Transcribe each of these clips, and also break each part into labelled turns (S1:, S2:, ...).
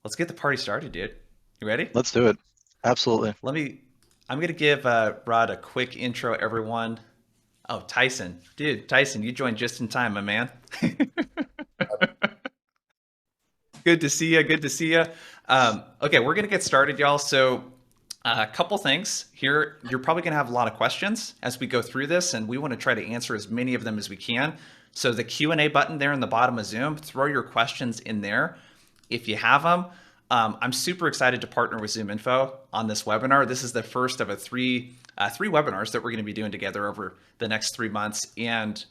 S1: Let's get the party started, dude. You ready?
S2: Let's do it. Absolutely.
S1: Let me. I'm gonna give Rod a quick intro, everyone. Oh, Tyson, dude, Tyson, you joined just in time, my man. Good to see you. Good to see you. Okay, we're gonna get started, y'all. So, a couple things here. You're probably gonna have a lot of questions as we go through this, and we want to try to answer as many of them as we can. So, the Q&A button there in the bottom of Zoom, throw your questions in there if you have them. I'm super excited to partner with ZoomInfo on this webinar. This is the first of three webinars that we're going to be doing together over the next 3 months, and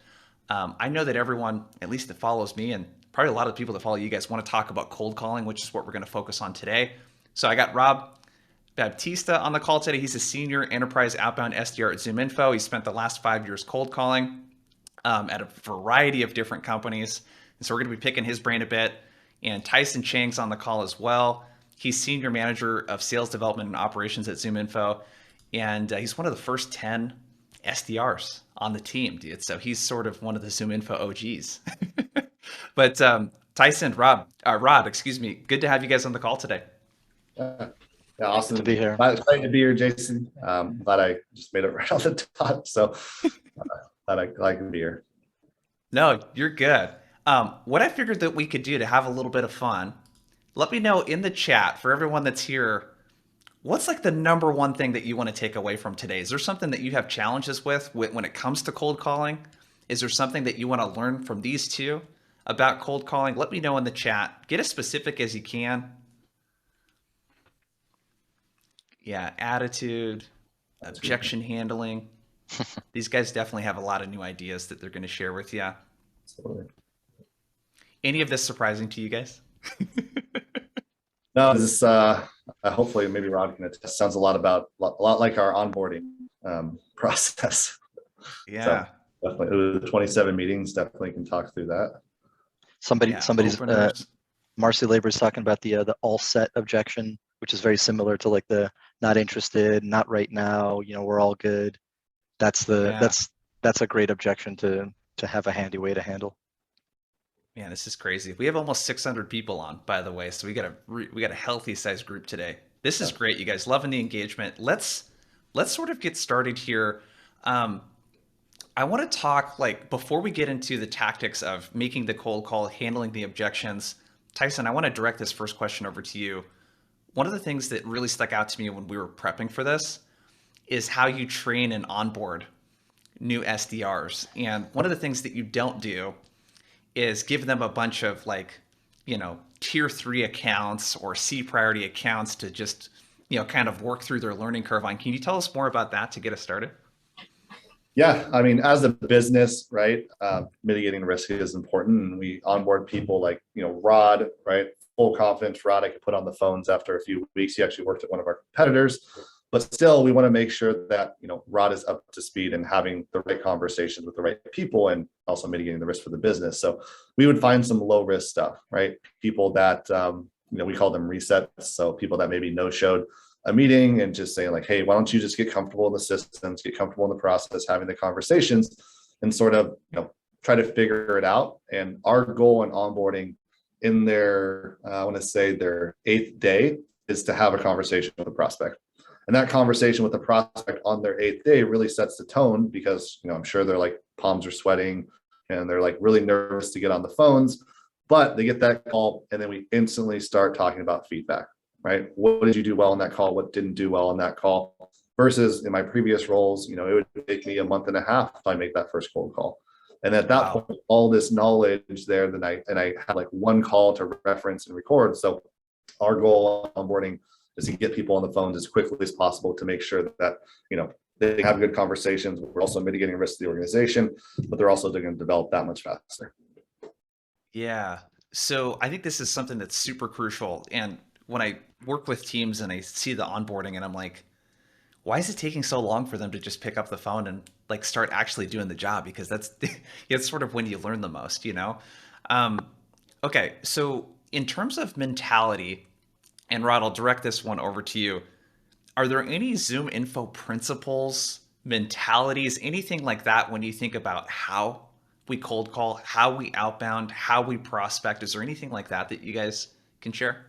S1: I know that everyone, at least that follows me, and probably a lot of people that follow you guys, want to talk about cold calling, which is what we're going to focus on today. So I got Rob Baptista on the call today. He's a senior enterprise outbound SDR at ZoomInfo. He spent the last 5 years cold calling at a variety of different companies. And so we're going to be picking his brain a bit. And Tyson Chang's on the call as well. He's senior manager of sales development and operations at ZoomInfo. And he's one of the first 10 SDRs on the team, dude. So he's sort of one of the ZoomInfo OGs. But Tyson, Rod, excuse me. Good to have you guys on the call today.
S3: Yeah, awesome
S2: to be here.
S3: Excited to be here, Jason. Glad I just made it right on the dot. So glad I can be here.
S1: No, you're good. What I figured that we could do to have a little bit of fun, let me know in the chat for everyone that's here, what's like the number one thing that you want to take away from today? Is there something that you have challenges with when it comes to cold calling? Is there something that you want to learn from these two about cold calling? Let me know in the chat. Get as specific as you can. Yeah, attitude, objection handling. These guys definitely have a lot of new ideas that they're going to share with you.
S3: Absolutely.
S1: Any of this surprising to you guys?
S3: No, this hopefully maybe Rod can attest. Sounds a lot like our onboarding process.
S1: Yeah.
S3: So definitely, it was 27 meetings. Definitely can talk through that.
S2: Somebody's Marcy Labor's talking about the all set objection, which is very similar to like the not interested, not right now, we're all good. That's a great objection to have a handy way to handle.
S1: Man, this is crazy. We have almost 600 people on, by the way, so we got a healthy sized group today. This is great, you guys. Loving the engagement. Let's sort of get started here. I want to talk, like, before we get into the tactics of making the cold call, handling the objections. Tyson, I want to direct this first question over to you. One of the things that really stuck out to me when we were prepping for this is how you train and onboard new SDRs. And one of the things that you don't do is give them a bunch of tier 3 accounts or C priority accounts to just, kind of work through their learning curve on. Can you tell us more about that to get us started?
S3: Yeah, I mean, as a business, right, mitigating risk is important. And we onboard people like, Rod, right, full confidence. Rod, I could put on the phones after a few weeks. He actually worked at one of our competitors. But still, we want to make sure that, Rod is up to speed and having the right conversations with the right people and also mitigating the risk for the business. So we would find some low risk stuff, right? People that, we call them resets. So people that maybe no-showed a meeting and just saying like, hey, why don't you just get comfortable in the systems, get comfortable in the process, having the conversations and sort of, try to figure it out. And our goal in onboarding in their, I want to say their 8th day is to have a conversation with the prospect. And that conversation with the prospect on their 8th day really sets the tone because, I'm sure they're like palms are sweating and they're like really nervous to get on the phones, but they get that call and then we instantly start talking about feedback, right? What did you do well on that call? What didn't do well on that call? Versus in my previous roles, it would take me a month and a half if I make that first cold call. And at that point, all this knowledge there, then I had like one call to reference and record. So our goal on onboarding is to get people on the phones as quickly as possible to make sure that, they have good conversations. We're also mitigating risk to the organization, but they're also going to develop that much faster.
S1: Yeah. So I think this is something that's super crucial. And when I work with teams and I see the onboarding and I'm like, why is it taking so long for them to just pick up the phone and like start actually doing the job? Because it's sort of when you learn the most, Okay. So in terms of mentality, and Rod, I'll direct this one over to you. Are there any ZoomInfo principles, mentalities, anything like that when you think about how we cold call, how we outbound, how we prospect? Is there anything like that that you guys can share?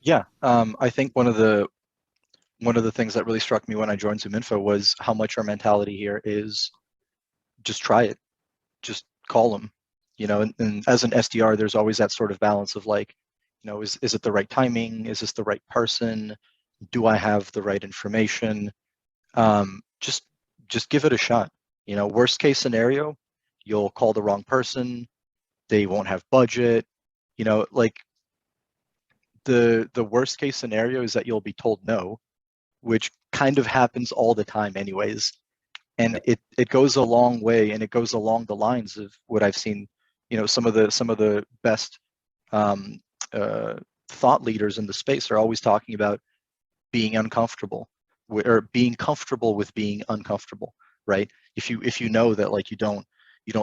S2: Yeah, I think one of the things that really struck me when I joined ZoomInfo was how much our mentality here is just try it, just call them, and as an SDR, there's always that sort of balance of like, is it the right timing? Is this the right person? Do I have the right information? Just give it a shot. Worst case scenario, you'll call the wrong person. They won't have budget. Like the worst case scenario is that you'll be told no, which kind of happens all the time anyways. And it goes a long way, and it goes along the lines of what I've seen, some of the best thought leaders in the space are always talking about being uncomfortable, or being comfortable with being uncomfortable, right? If you know that like you don't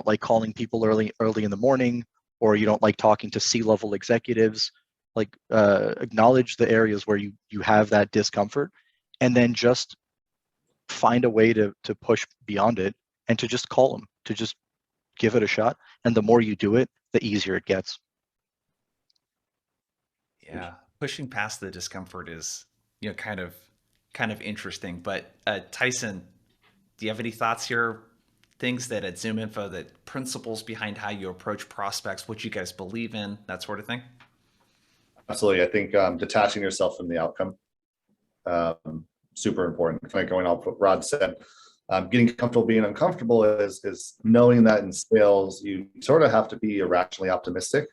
S2: like calling people early in the morning, or you don't like talking to C-level executives, like acknowledge the areas where you have that discomfort, and then just find a way to push beyond it, and to just call them, to just give it a shot. And the more you do it, the easier it gets.
S1: Yeah, pushing past the discomfort is, kind of interesting. But Tyson, do you have any thoughts here? Things that at ZoomInfo, that principles behind how you approach prospects, what you guys believe in, that sort of thing?
S3: Absolutely. I think detaching yourself from the outcome, super important. Kind of going off what Rod said, getting comfortable being uncomfortable is knowing that in sales, you sort of have to be irrationally optimistic.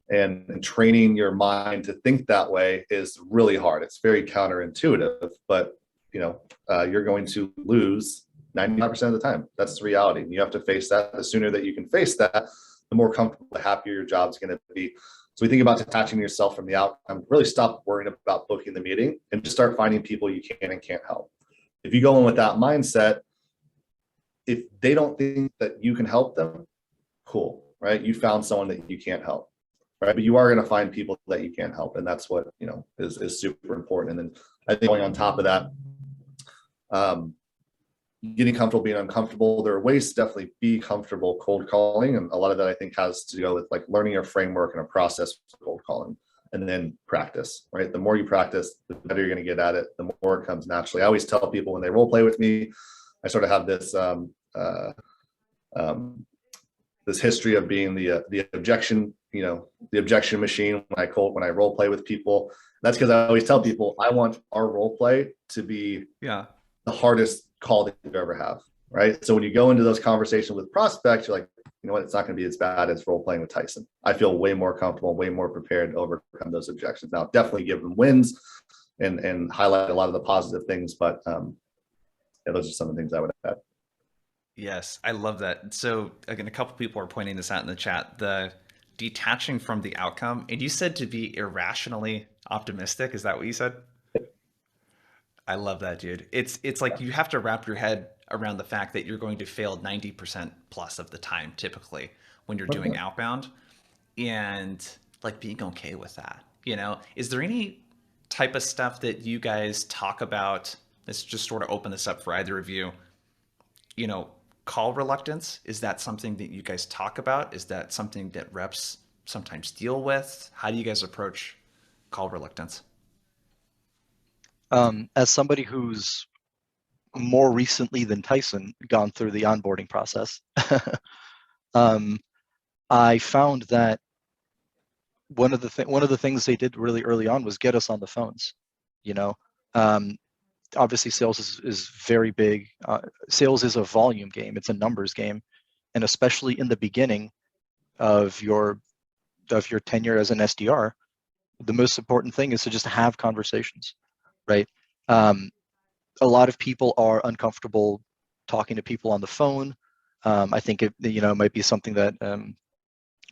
S3: And training your mind to think that way is really hard. It's very counterintuitive, but you're going to lose 95% of the time. That's the reality. And you have to face that. The sooner that you can face that, the more comfortable, the happier your job's going to be. So we think about detaching yourself from the outcome. Really stop worrying about booking the meeting and just start finding people you can and can't help. If you go in with that mindset, if they don't think that you can help them, cool, right? You found someone that you can't help. Right, but you are going to find people that you can't help, and that's what is super important. And then I think going on top of that, getting comfortable being uncomfortable. There are ways to definitely be comfortable cold calling, and a lot of that I think has to go with like learning a framework and a process for cold calling, and then practice. Right, the more you practice, the better you're going to get at it. The more it comes naturally. I always tell people when they role play with me, I sort of have this this history of being the objection, the objection machine when I role play with people. That's because I always tell people I want our role play to be the hardest call that you ever have, right? So when you go into those conversations with prospects, you're like, you know what, it's not going to be as bad as role playing with Tyson. I feel way more comfortable, way more prepared to overcome those objections. Now, definitely give them wins and highlight a lot of the positive things, but those are some of the things I would add.
S1: Yes, I love that. So again, a couple people are pointing this out in the chat, the detaching from the outcome. And you said to be irrationally optimistic. Is that what you said? I love that, dude. It's like you have to wrap your head around the fact that you're going to fail 90% plus of the time, typically, when you're doing outbound, and like being okay with that. Is there any type of stuff that you guys talk about? Let's just sort of open this up for either of you. Call reluctance, is that something that you guys talk about? Is that something that reps sometimes deal with? How do you guys approach call reluctance?
S2: As somebody who's more recently than Tyson gone through the onboarding process, I found that one of the things they did really early on was get us on the phones. Obviously sales is very big. Sales is a volume game. It's a numbers game. And especially in the beginning of your tenure as an SDR, the most important thing is to just have conversations, right? A lot of people are uncomfortable talking to people on the phone. I think it might be something that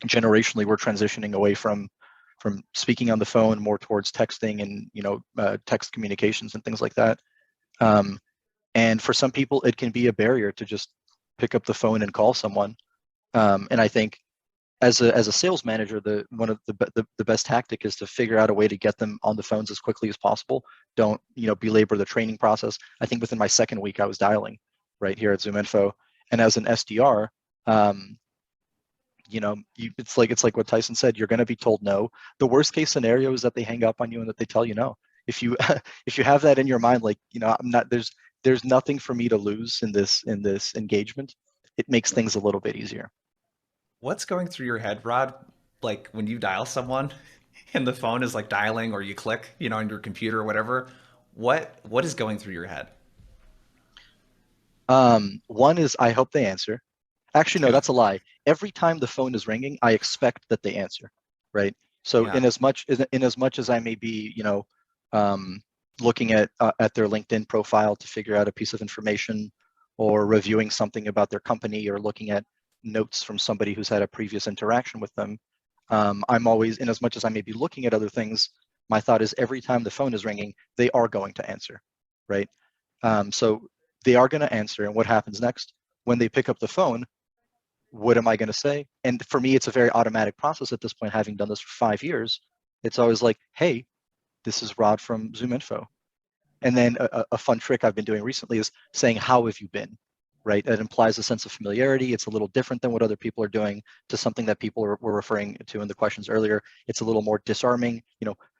S2: generationally we're transitioning away from speaking on the phone more towards texting and text communications and things like that. And for some people, it can be a barrier to just pick up the phone and call someone. And I think as a sales manager, one of the best tactic is to figure out a way to get them on the phones as quickly as possible. Don't belabor the training process. I think within my second week, I was dialing right here at ZoomInfo, and as an SDR, it's like what Tyson said. You're going to be told no. The worst case scenario is that they hang up on you and that they tell you no. If you if you have that in your mind, like, I'm not, there's nothing for me to lose in this engagement. It makes things a little bit easier.
S1: What's going through your head, Rod? Like when you dial someone and the phone is like dialing, or you click, on your computer or whatever. What is going through your head?
S2: One is, I hope they answer. Actually, no,
S1: Yeah.
S2: that's a lie. Every time the phone is ringing, I expect that they answer, right? So
S1: Yeah.
S2: in as much as I may be, looking at their LinkedIn profile to figure out a piece of information, or reviewing something about their company, or looking at notes from somebody who's had a previous interaction with them, I'm always, in as much as I may be looking at other things, my thought is every time the phone is ringing, they are going to answer, right? So they are going to answer, and what happens next? When they pick up the phone, what am I going to say? And for me, it's a very automatic process at this point, having done this for 5 years. It's always like, hey, this is Rod from ZoomInfo. And then a fun trick I've been doing recently is saying, how have you been? Right? It implies a sense of familiarity. It's a little different than what other people are doing, to something that people were referring to in the questions earlier. It's a little more disarming.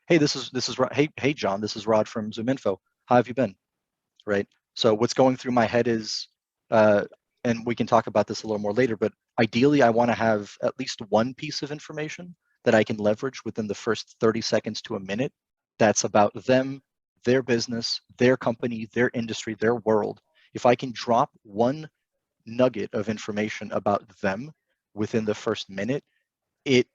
S2: Hey, this is hey John, this is Rod from ZoomInfo. How have you been? Right? So what's going through my head is, and we can talk about this a little more later, but ideally I want to have at least one piece of information that I can leverage within the first 30 seconds to a minute that's about them, their business, their company, their industry, their world. If I can drop one nugget of information about them within the first minute, it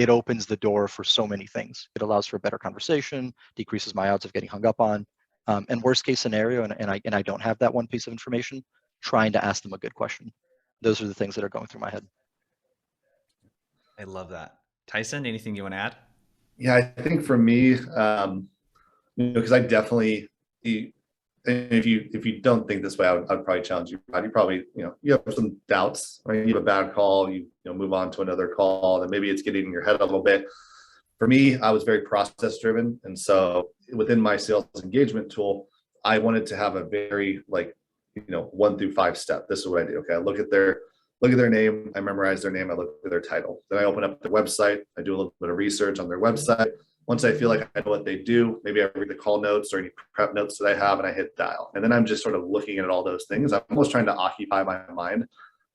S2: opens the door for so many things. It allows for a better conversation, decreases my odds of getting hung up on. And worst case scenario, and I don't have that one piece of information, trying to ask them a good question. Those are the things that are going through my head.
S1: I love that. Tyson, anything you want to add?
S3: Yeah, I think for me, because I definitely, if you don't think this way, I'd probably challenge you. You probably, you have some doubts, right? You have a bad call, you move on to another call, then maybe it's getting in your head a little bit. For me, I was very process driven, and so within my sales engagement tool, I wanted to have a very 1 through 5 step. This is what I do. Okay, I look at their name, I memorize their name, I look at their title. Then I open up their website, I do a little bit of research on their website. Once I feel like I know what they do, maybe I read the call notes or any prep notes that I have, and I hit dial. And then I'm just sort of looking at all those things. I'm almost trying to occupy my mind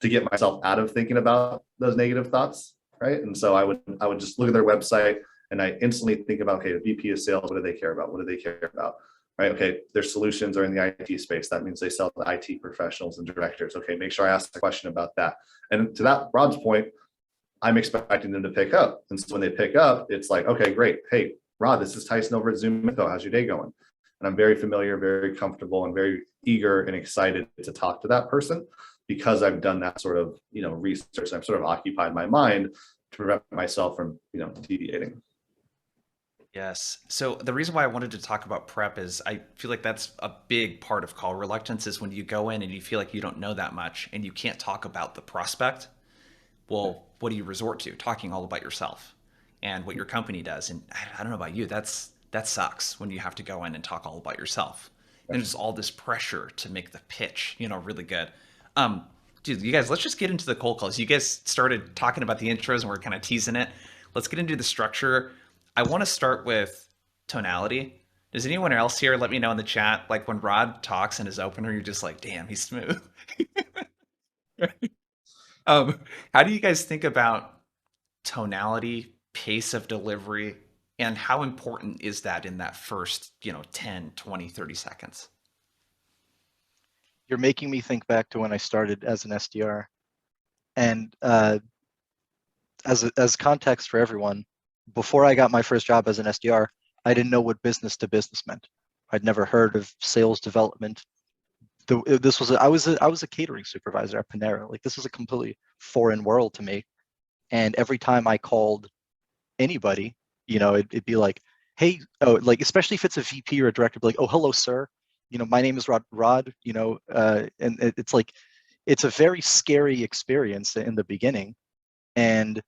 S3: to get myself out of thinking about those negative thoughts, right? And so I would just look at their website, and I instantly think about, okay, the VP of sales, what do they care about? What do they care about? Right? Okay, their solutions are in the IT space. That means they sell to IT professionals and directors. Okay, make sure I ask the question about that. And to that, Rod's point, I'm expecting them to pick up. And so when they pick up, it's like, okay, great. Hey, Rod, this is Tyson over at ZoomInfo. How's your day going? And I'm very familiar, very comfortable, and very eager and excited to talk to that person, because I've done that sort of, research. I've sort of occupied my mind to prevent myself from, deviating.
S1: Yes. So the reason why I wanted to talk about prep is I feel like that's a big part of call reluctance, is when you go in and you feel like you don't know that much and you can't talk about the prospect. Well, what do you resort to? Talking all about yourself and what your company does. And I don't know about you, that sucks when you have to go in and talk all about yourself. And there's all this pressure to make the pitch, really good. Dude, you guys, let's just get into the cold calls. You guys started talking about the intros and we're kind of teasing it. Let's get into the structure. I want to start with tonality. Does anyone else here let me know in the chat, like when Rod talks in his opener, you're just like, damn, he's smooth. How do you guys think about tonality, pace of delivery, and how important is that in that first, 10, 20, 30 seconds?
S2: You're making me think back to when I started as an SDR. And as context for everyone, before I got my first job as an SDR, I didn't know what business to business meant. I'd never heard of sales development. I was a catering supervisor at Panera. Like, this was a completely foreign world to me. And every time I called anybody, it'd be like, hey, especially if it's a VP or a director, be like, oh, hello, sir. My name is Rod, and it's like, it's a very scary experience in the beginning. And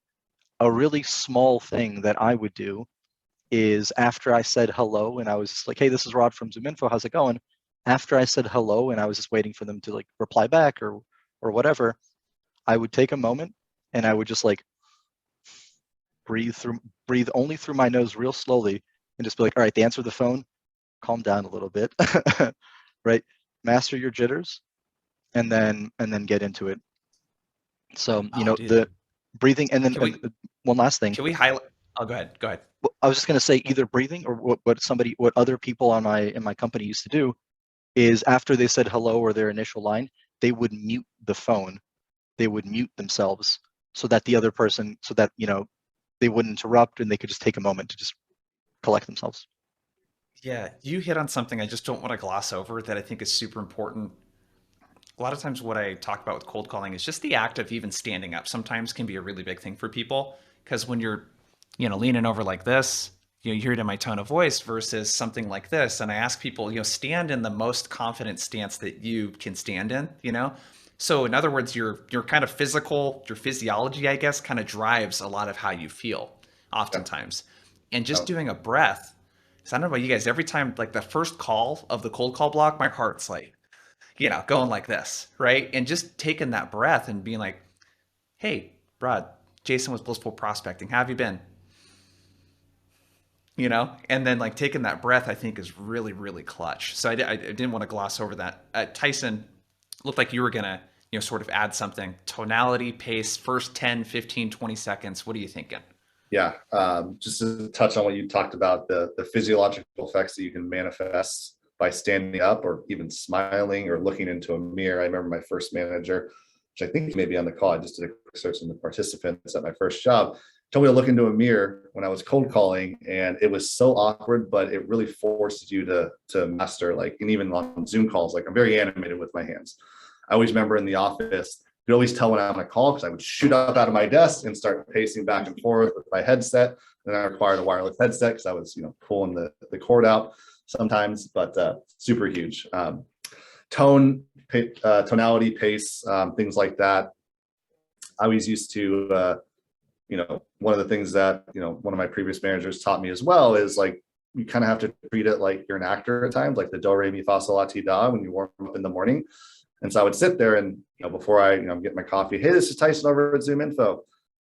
S2: a really small thing that I would do is, after I said hello and I was just like, hey, this is Rod from ZoomInfo, how's it going? After I said hello and I was just waiting for them to reply back or whatever, I would take a moment and I would just like breathe only through my nose real slowly, and just be like, all right, they answer the phone, calm down a little bit, right? Master your jitters, and then get into it. So the breathing, and then one last thing.
S1: Can we highlight? Oh, go ahead. Go ahead.
S2: I was just going to say either breathing, or what other people in my company used to do is after they said hello or their initial line, they would mute the phone. They would mute themselves so that the other person, so that they wouldn't interrupt, and they could just take a moment to just collect themselves.
S1: Yeah, you hit on something I just don't want to gloss over that I think is super important. A lot of times what I talk about with cold calling is just the act of even standing up sometimes can be a really big thing for people, because when you're leaning over like this, you hear it in my tone of voice versus something like this. And I ask people, stand in the most confident stance that you can stand in, So in other words, your kind of your physiology, I guess, kind of drives a lot of how you feel oftentimes. And just doing a breath. So I don't know about you guys, every time, like the first call of the cold call block, my heart's like, going like this, right? And just taking that breath and being like, hey, Rod, Jason with Blissful Prospecting, how have you been? And then like taking that breath, I think is really, really clutch. So I didn't want to gloss over that. Tyson, looked like you were going to, sort of add something. Tonality, pace, first 10, 15, 20 seconds. What are you thinking?
S3: Yeah, just to touch on what you talked about, the physiological effects that you can manifest by standing up or even smiling or looking into a mirror. I remember my first manager, which I think maybe on the call, I just did a quick search on the participants at my first job, told me to look into a mirror when I was cold calling, and it was so awkward, but it really forced you to master, like, and even on Zoom calls, like I'm very animated with my hands. I always remember in the office, you could always tell when I'm on a call because I would shoot up out of my desk and start pacing back and forth with my headset. And I required a wireless headset because I was, pulling the cord out sometimes, but super huge. Tonality, pace, things like that. I always used to, one of the things that, one of my previous managers taught me as well is like, you kind of have to treat it like you're an actor at times, like the do, re, mi, fa, sol, la, ti, da, when you warm up in the morning. And so I would sit there and, before I'm getting my coffee, hey, this is Tyson over at ZoomInfo.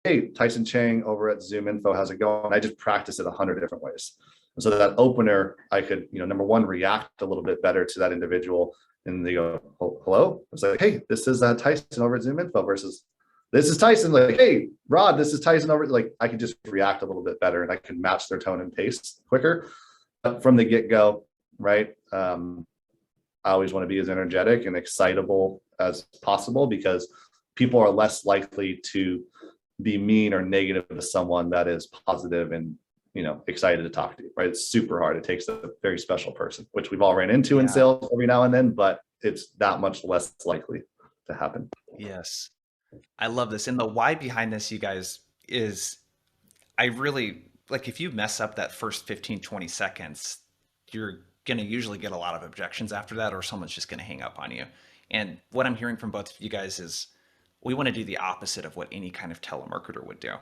S3: Hey, Tyson Chang over at ZoomInfo, how's it going? I just practice it 100 different ways. And so that opener, I could, number one, react a little bit better to that individual. And they go, hello? It's like, hey, this is Tyson over at ZoomInfo versus this is Tyson. Like, hey, Rod, this is Tyson over. Like, I could just react a little bit better and I can match their tone and pace quicker. But from the get-go, right? I always want to be as energetic and excitable as possible because people are less likely to be mean or negative to someone that is positive and, excited to talk to you, right? It's super hard. It takes a very special person, which we've all ran into in sales every now and then, but it's that much less likely to happen.
S1: Yes. I love this. And the why behind this, you guys, is I really, like, if you mess up that first 15, 20 seconds, you're going to usually get a lot of objections after that, or someone's just going to hang up on you. And what I'm hearing from both of you guys is we want to do the opposite of what any kind of telemarketer would do.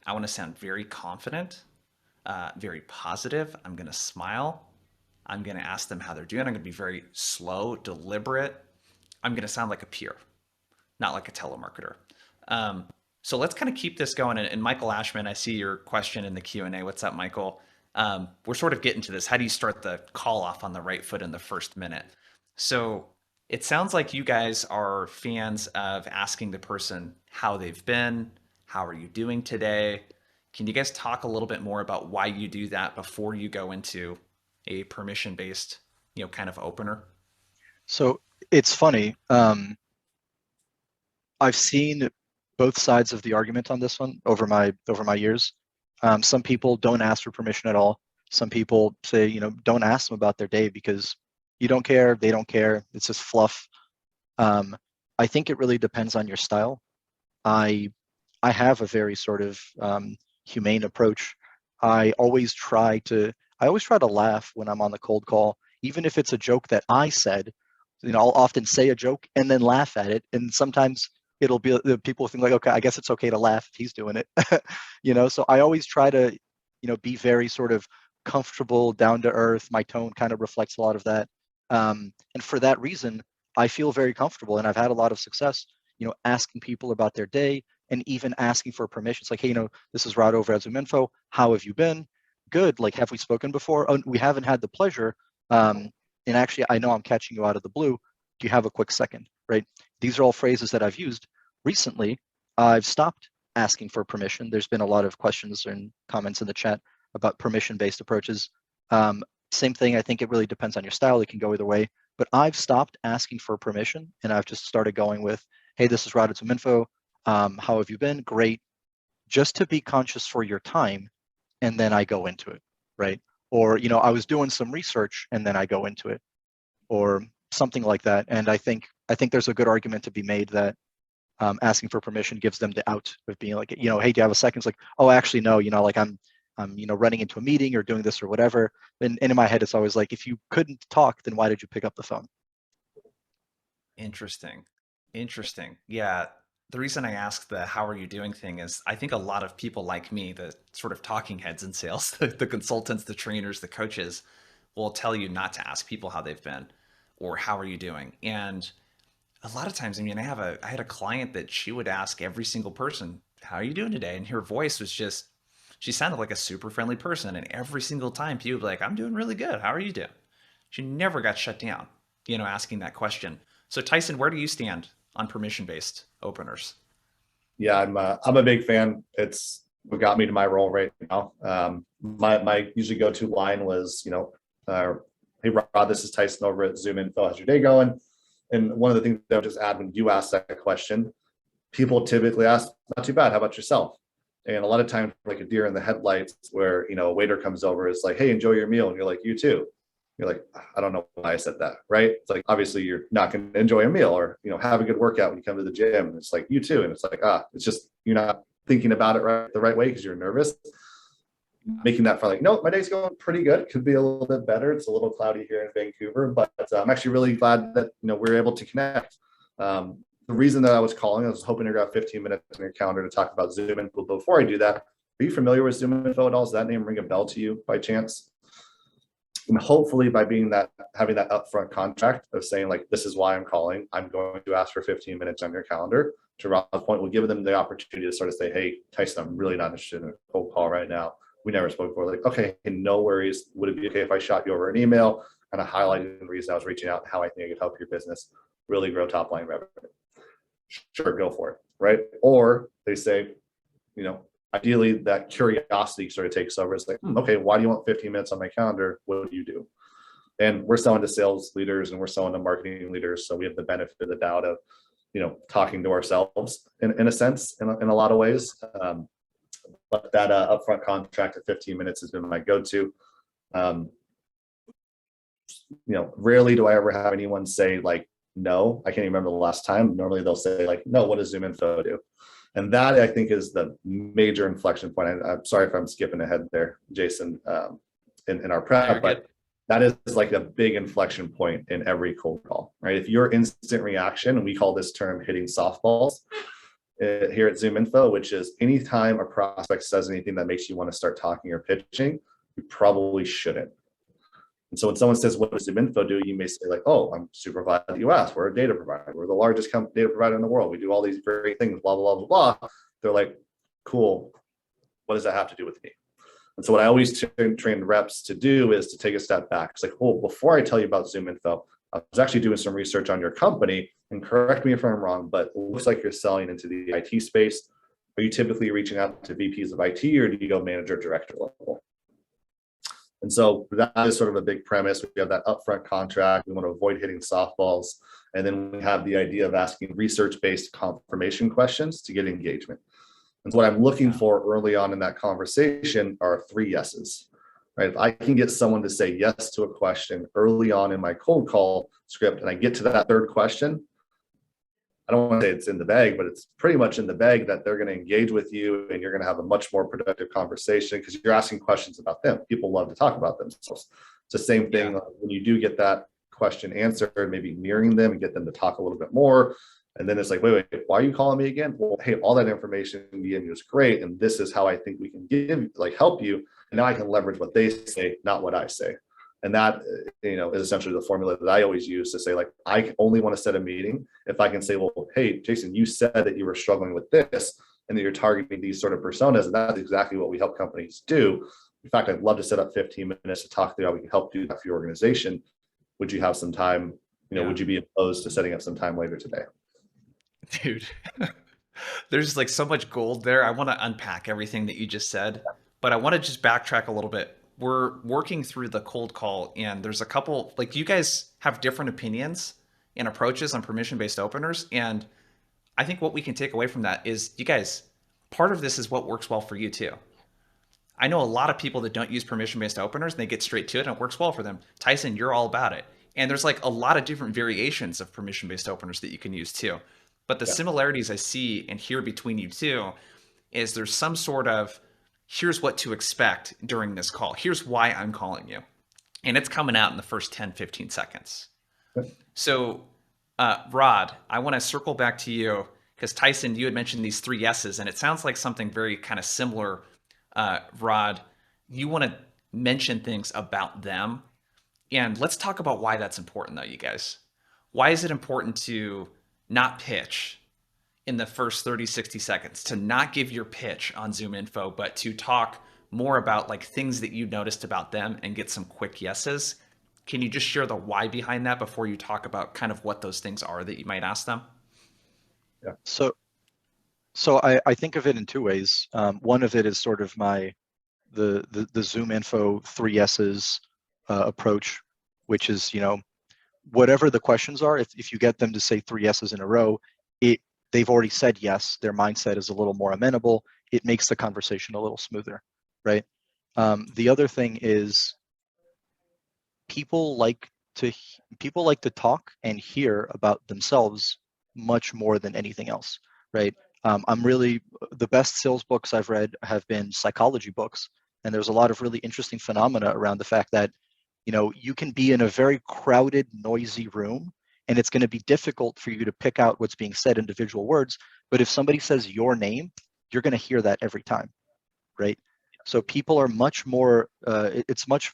S1: I want to sound very confident, very positive. I'm going to smile. I'm going to ask them how they're doing. I'm going to be very slow, deliberate. I'm going to sound like a peer, not like a telemarketer. So let's kind of keep this going. And Michael Ashman, I see your question in the Q&A. What's up, Michael? We're sort of getting to this. How do you start the call off on the right foot in the first minute? So it sounds like you guys are fans of asking the person how they've been. How are you doing today? Can you guys talk a little bit more about why you do that before you go into a permission-based, kind of opener?
S2: So it's funny. I've seen both sides of the argument on this one over my years. Some people don't ask for permission at all. Some people say, don't ask them about their day because you don't care, they don't care. It's just fluff. I think it really depends on your style. I have a very sort of humane approach. I always try to laugh when I'm on the cold call, even if it's a joke that I said. I'll often say a joke and then laugh at it, and sometimes it'll be the people think like, okay, I guess it's okay to laugh if he's doing it. So I always try to be very sort of comfortable, down to earth. My tone kind of reflects a lot of that, and for that reason I feel very comfortable, and I've had a lot of success asking people about their day, and even asking for permission. It's like, hey, this is Rod over at ZoomInfo. How have you been? Good. Like, have we spoken before? Oh, we haven't had the pleasure. And actually, I know I'm catching you out of the blue. Do you have a quick second? Right? These are all phrases that I've used recently. I've stopped asking for permission. There's been a lot of questions and comments in the chat about permission-based approaches. Same thing. I think it really depends on your style. It can go either way. But I've stopped asking for permission, and I've just started going with, hey, this is Rod at ZoomInfo. How have you been? Great. Just to be conscious for your time, and then I go into it, right? Or, I was doing some research, and then I go into it, or something like that. And I think there's a good argument to be made that asking for permission gives them the out of being like, hey, do you have a second? It's like, oh, actually, no, like I'm running into a meeting or doing this or whatever. And in my head, it's always like, if you couldn't talk, then why did you pick up the phone?
S1: Interesting. Yeah. The reason I ask the how are you doing thing is I think a lot of people like me, the sort of talking heads in sales, the consultants, the trainers, the coaches, will tell you not to ask people how they've been or how are you doing. And a lot of times, I had a client that she would ask every single person, how are you doing today? And her voice was just, she sounded like a super friendly person. And every single time people would be like, I'm doing really good. How are you doing? She never got shut down, asking that question. So Tyson, where do you stand on permission-based openers?
S3: Yeah, I'm a big fan. It's what got me to my role right now. My usually go-to line was, hey Rod, this is Tyson over at ZoomInfo. How's your day going? And one of the things that I would just add when you ask that question, people typically ask, not too bad, how about yourself? And a lot of times, like a deer in the headlights, where a waiter comes over, it's like, hey, enjoy your meal, and you're like, you too. You're like, I don't know why I said that, right? It's like, obviously you're not going to enjoy a meal, or have a good workout when you come to the gym, and it's like, you too. And it's like, it's just you're not thinking about it the right way because you're nervous. Making that for like, no, my day's going pretty good. Could be a little bit better. It's a little cloudy here in Vancouver, but I'm actually really glad that we're able to connect. The reason that I was calling, I was hoping to grab 15 minutes on your calendar to talk about ZoomInfo. But before I do that, are you familiar with ZoomInfo at all? Does that name ring a bell to you by chance? And hopefully by having that upfront contract of saying like, this is why I'm calling, I'm going to ask for 15 minutes on your calendar. To Rob's point, we'll give them the opportunity to sort of say, hey, Tyson, I'm really not interested in a cold call right now. We never spoke before. Like, okay, no worries. Would it be okay if I shot you over an email and I highlighted the reason I was reaching out and how I think I could help your business really grow top line revenue? Sure, go for it, right? Or they say, ideally that curiosity sort of takes over. It's like, okay, why do you want 15 minutes on my calendar? What do you do? And we're selling to sales leaders and we're selling to marketing leaders. So we have the benefit of the doubt of, talking to ourselves in a sense, in a lot of ways. But that upfront contract at 15 minutes has been my go-to. Rarely do I ever have anyone say like, no. I can't even remember the last time. Normally they'll say like, no, what does ZoomInfo do? And that I think is the major inflection point. I'm sorry if I'm skipping ahead there, Jason, in our prep, but that is like a big inflection point in every cold call, right? If your instant reaction, and we call this term hitting softballs, here at ZoomInfo, which is anytime a prospect says anything that makes you want to start talking or pitching, you probably shouldn't. And so when someone says, what does ZoomInfo do? You may say like, oh, I'm super glad that you asked. We're a data provider. We're the largest data provider in the world. We do all these great things, blah, blah, blah, blah, blah. They're like, cool. What does that have to do with me? And so what I always train reps to do is to take a step back. It's like, oh, before I tell you about ZoomInfo, I was actually doing some research on your company, and correct me if I'm wrong, but it looks like you're selling into the IT space. Are you typically reaching out to VPs of IT, or do you go manager director level? And so that is sort of a big premise. We have that upfront contract. We want to avoid hitting softballs. And then we have the idea of asking research-based confirmation questions to get engagement. And so what I'm looking for early on in that conversation are 3 yeses. Right? If I can get someone to say yes to a question early on in my cold call script, and I get to that 3rd question, I don't want to say it's in the bag, but it's pretty much in the bag that they're going to engage with you and you're going to have a much more productive conversation because you're asking questions about them. People love to talk about themselves. It's the same thing when you do get that question answered, maybe mirroring them and get them to talk a little bit more. And then it's like, wait, why are you calling me again? Well, hey, all that information you gave me was great. And this is how I think we can help you. And now I can leverage what they say, not what I say. And that, is essentially the formula that I always use to say, like, I only want to set a meeting if I can say, well, hey, Jason, you said that you were struggling with this. and that you're targeting these sort of personas. And that's exactly what we help companies do. In fact, I'd love to set up 15 minutes to talk through how we can help do that for your organization. Would you have some time? Would you be opposed to setting up some time later today?
S1: Dude, there's like so much gold there. I want to unpack everything that you just said, but I want to just backtrack a little bit. We're working through the cold call, and there's a couple, like, you guys have different opinions and approaches on permission-based openers. And I think what we can take away from that is, you guys, part of this is what works well for you too. I know a lot of people that don't use permission-based openers and they get straight to it and it works well for them. Tyson, you're all about it. And there's like a lot of different variations of permission-based openers that you can use too. But the similarities I see and hear between you two is there's some sort of, here's what to expect during this call. Here's why I'm calling you. And it's coming out in the first 10, 15 seconds. So Rod, I want to circle back to you because Tyson, you had mentioned these 3 yeses, and it sounds like something very kind of similar. Rod, you want to mention things about them. And let's talk about why that's important though, you guys. Why is it important to not pitch in the first 30, 60 seconds, to not give your pitch on ZoomInfo, but to talk more about like things that you noticed about them and get some quick yeses? Can you just share the why behind that before you talk about kind of what those things are that you might ask them?
S2: Yeah. So I think of it in 2 ways. One of it is sort of the ZoomInfo 3 S's approach, which is, whatever the questions are, if you get them to say 3 yeses in a row, they've already said yes, their mindset is a little more amenable, it makes the conversation a little smoother, right? The other thing is people like to talk and hear about themselves much more than anything else, right? The best sales books I've read have been psychology books, and there's a lot of really interesting phenomena around the fact that you can be in a very crowded, noisy room, and it's going to be difficult for you to pick out what's being said, individual words. But if somebody says your name, you're going to hear that every time, right? So people are much more. It's much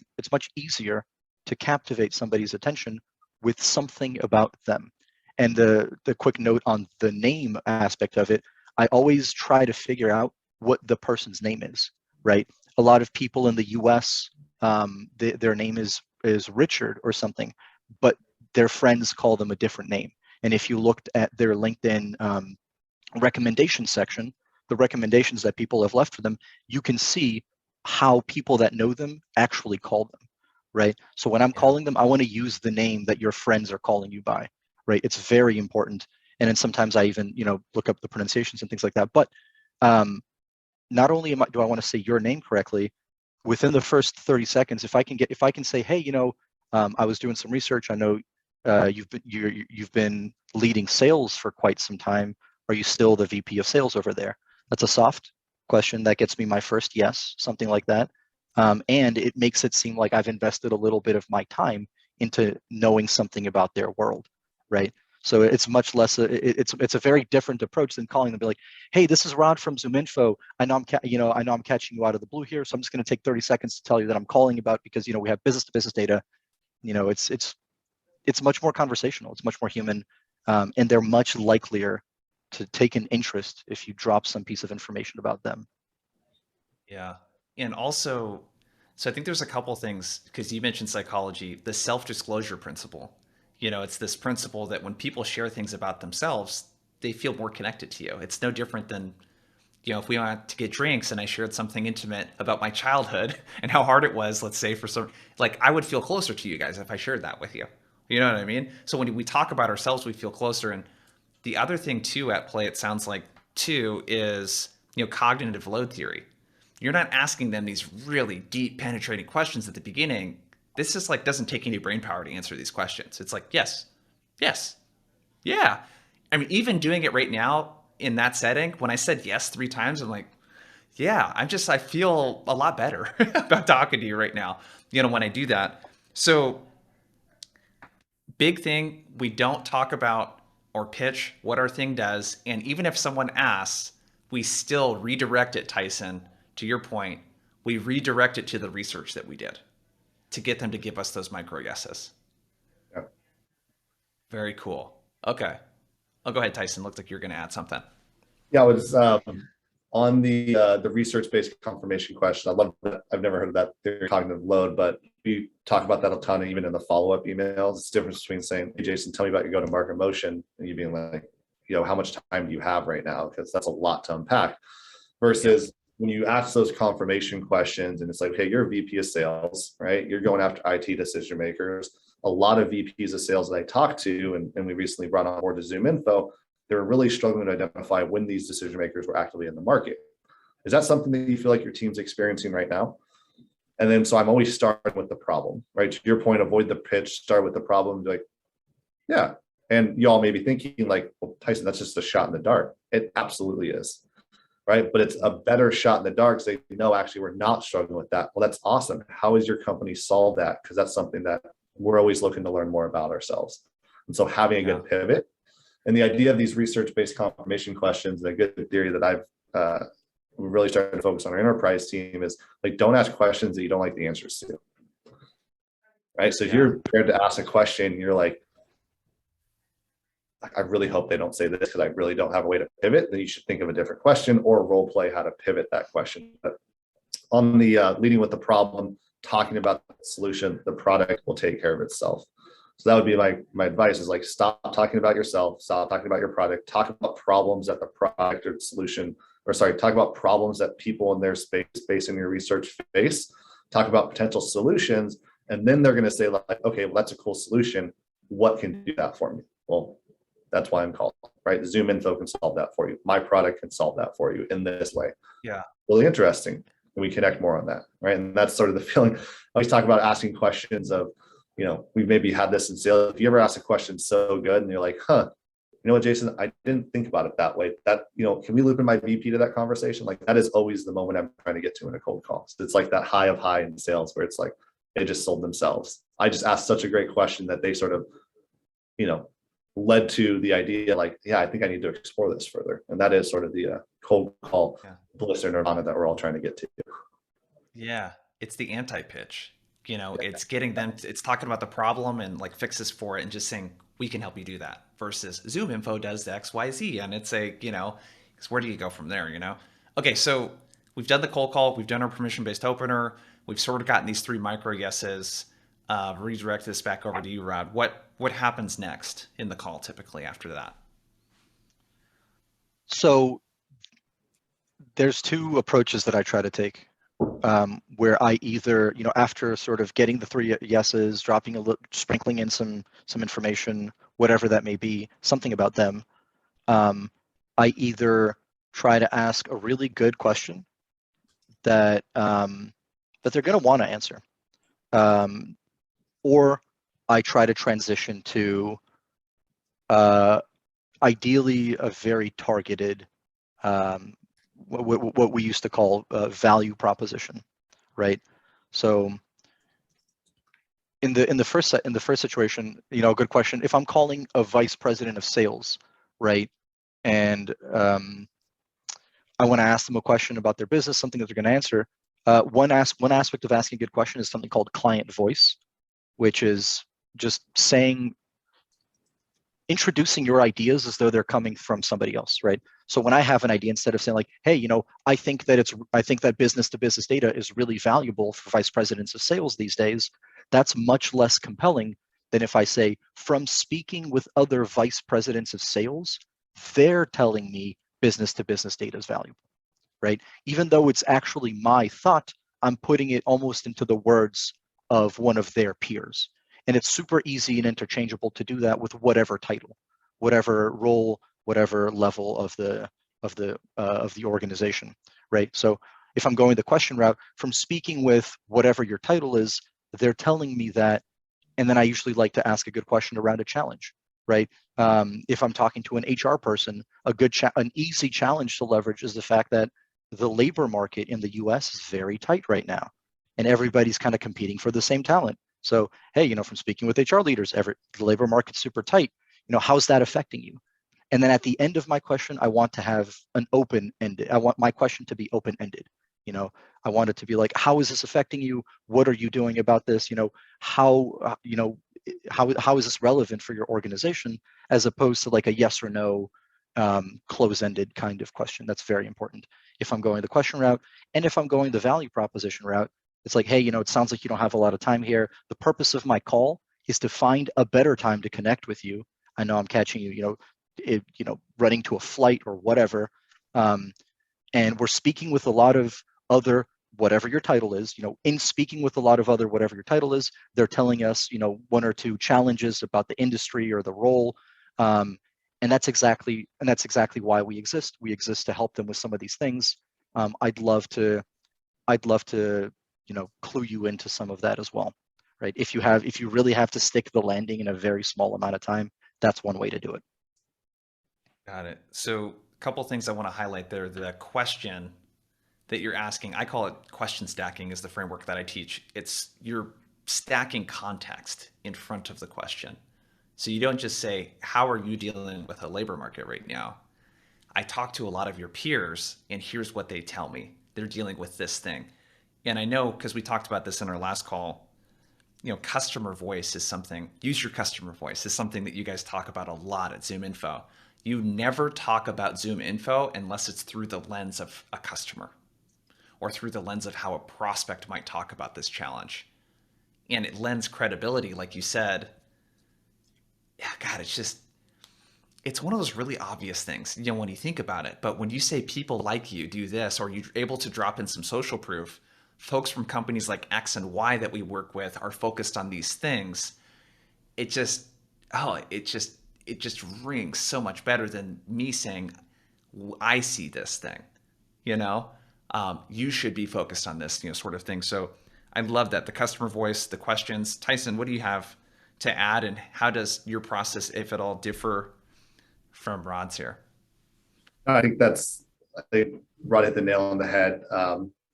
S2: easier to captivate somebody's attention with something about them. And the quick note on the name aspect of it, I always try to figure out what the person's name is, right? A lot of people in the US, their name is Richard or something, but their friends call them a different name. And if you looked at their LinkedIn recommendation section, the recommendations that people have left for them, you can see how people that know them actually call them, right? So when I'm calling them, I want to use the name that your friends are calling you by, right? It's very important. And then sometimes I even, look up the pronunciations and things like that. But not only do I want to say your name correctly, within the first 30 seconds, if I can say, hey, I was doing some research. I know you've been leading sales for quite some time. Are you still the VP of sales over there? That's a soft question that gets me my first yes, something like that. And it makes it seem like I've invested a little bit of my time into knowing something about their world, right? So it's much less. It's a very different approach than calling them, be like, "Hey, this is Rod from ZoomInfo. I know I'm catching you out of the blue here, so I'm just going to take 30 seconds to tell you that I'm calling about because we have business-to-business data. It's much more conversational. It's much more human, and they're much likelier to take an interest if you drop some piece of information about them."
S1: Yeah, and also, so I think there's a couple things because you mentioned psychology, the self-disclosure principle. It's this principle that when people share things about themselves, they feel more connected to you. It's no different than, if we went to get drinks and I shared something intimate about my childhood and how hard it was, let's say, for some, like, I would feel closer to you guys if I shared that with you. You know what I mean? So when we talk about ourselves, we feel closer. And the other thing too at play, it sounds like too, is, cognitive load theory. You're not asking them these really deep penetrating questions at the beginning. This is like, doesn't take any brain power to answer these questions. It's like, yes, yeah. I mean, even doing it right now in that setting, when I said yes 3 times, I'm like, yeah, I feel a lot better about talking to you right now, when I do that. So big thing, we don't talk about or pitch what our thing does. And even if someone asks, we still redirect it, Tyson, to your point, we redirect it to the research that we did to get them to give us those micro yeses.
S3: Yeah.
S1: Very cool. Okay. I'll go ahead, Tyson. Looks like you're going to add something.
S3: Yeah, I was On the research-based confirmation question, I love that. I've never heard of that theory of cognitive load, but we talk about that a ton, even in the follow-up emails. It's the difference between saying, "Hey, Jason, tell me about your go-to-market motion," and you being like, how much time do you have right now? Because that's a lot to unpack. Versus when you ask those confirmation questions, and it's like, "Hey, you're a VP of sales, right? You're going after IT decision makers." A lot of VPs of sales that I talked to, and we recently brought on board to ZoomInfo, they were really struggling to identify when these decision makers were actively in the market. Is that something that you feel like your team's experiencing right now? And then, so I'm always starting with the problem, right? To your point, avoid the pitch, start with the problem, like, yeah. And y'all may be thinking like, well, Tyson, that's just a shot in the dark. It absolutely is, right? But it's a better shot in the dark. So they know, actually, we're not struggling with that. Well, that's awesome. How has your company solved that? Because that's something that we're always looking to learn more about ourselves. And so having a good pivot, and the idea of these research-based confirmation questions, and a good theory that I've really started to focus on our enterprise team is like, don't ask questions that you don't like the answers to. Right. So if you're prepared to ask a question, you're like, I really hope they don't say this because I really don't have a way to pivot, then you should think of a different question or role play how to pivot that question. But on the leading with the problem, talking about the solution, the product will take care of itself. So that would be my advice, is like, stop talking about yourself, stop talking about your product, talk about problems that the product or solution, or sorry, talk about problems that people in their space based on your research face, talk about potential solutions, and then they're going to say like, okay, well, that's a cool solution. What can do that for me? Well, that's why I'm called, right? ZoomInfo can solve that for you. My product can solve that for you in this way.
S1: Yeah.
S3: Really interesting. And we connect more on that, right? And that's sort of the feeling. I always talk about asking questions of, we've maybe had this in sales. If you ever ask a question so good and you're like, you know what, Jason, I didn't think about it that way. That, can we loop in my VP to that conversation? Like, that is always the moment I'm trying to get to in a cold call. So it's like that high of high in sales where it's like, they just sold themselves. I just asked such a great question that they sort of, led to the idea like, yeah, I think I need to explore this further. And that is sort of the cold call bliss or nirvana that we're all trying to get to.
S1: Yeah. It's the anti-pitch. It's getting them, it's talking about the problem and like fixes for it and just saying, we can help you do that, versus ZoomInfo does the XYZ. And it's a, where do you go from there, Okay, so we've done the cold call, we've done our permission-based opener, we've sort of gotten these 3 micro yeses, redirect this back over to you, Rod. What happens next in the call typically after that?
S2: So there's 2 approaches that I try to take. Where I either, after sort of getting the 3 yeses, dropping a little, sprinkling in some information, whatever that may be, something about them, I either try to ask a really good question that they're going to want to answer, or I try to transition to ideally a very targeted what we used to call value proposition, right? So in the first situation, a good question. If I'm calling a vice president of sales, right, and I want to ask them a question about their business, something that they're going to answer. One aspect of asking a good question is something called client voice, which is just introducing your ideas as though they're coming from somebody else, right? So when I have an idea, instead of saying like, hey, I think that business to business data is really valuable for vice presidents of sales these days, that's much less compelling than if I say, from speaking with other vice presidents of sales, they're telling me business to business data is valuable, right? Even though it's actually my thought, I'm putting it almost into the words of one of their peers. And it's super easy and interchangeable to do that with whatever title, whatever role, whatever level of the organization, right? So if I'm going the question route, from speaking with whatever your title is, they're telling me that, and then I usually like to ask a good question around a challenge, right? If I'm talking to an HR person, an easy challenge to leverage is the fact that the labor market in the US is very tight right now, and everybody's kind of competing for the same talent. So, hey, from speaking with HR leaders, the labor market's super tight. How's that affecting you? And then at the end of my question, I want to have an open-ended. I want my question to be open-ended. I want it to be like, how is this affecting you? What are you doing about this? How is this relevant for your organization? As opposed to like a yes or no, close-ended kind of question. That's very important. If I'm going the question route, and if I'm going the value proposition route, it's like, hey, it sounds like you don't have a lot of time here. The purpose of my call is to find a better time to connect with you. I know I'm catching you, running to a flight or whatever. And we're speaking with a lot of other, whatever your title is, in speaking with a lot of other, whatever your title is, they're telling us, one or two challenges about the industry or the role. And that's exactly why we exist. We exist to help them with some of these things. I'd love to, clue you into some of that as well, right? If you really have to stick the landing in a very small amount of time, that's one way to do it.
S1: Got it. So a couple things I want to highlight there. The question that you're asking, I call it question stacking, is the framework that I teach. You're stacking context in front of the question. So you don't just say, how are you dealing with a labor market right now? I talk to a lot of your peers, and here's what they tell me. They're dealing with this thing. And I know, because we talked about this in our last call, customer voice is something, use your customer voice is something that you guys talk about a lot at ZoomInfo. You never talk about ZoomInfo unless it's through the lens of a customer or through the lens of how a prospect might talk about this challenge. And it lends credibility, like you said. Yeah, God, it's one of those really obvious things, when you think about it. But when you say people like you do this, or you're able to drop in some social proof, folks from companies like X and Y that we work with are focused on these things. It just rings so much better than me saying, I see this thing, you should be focused on this, sort of thing. So I love that. The customer voice, the questions. Tyson, what do you have to add, and how does your process, if at all, differ from Rod's here?
S3: I think Rod hit the nail on the head.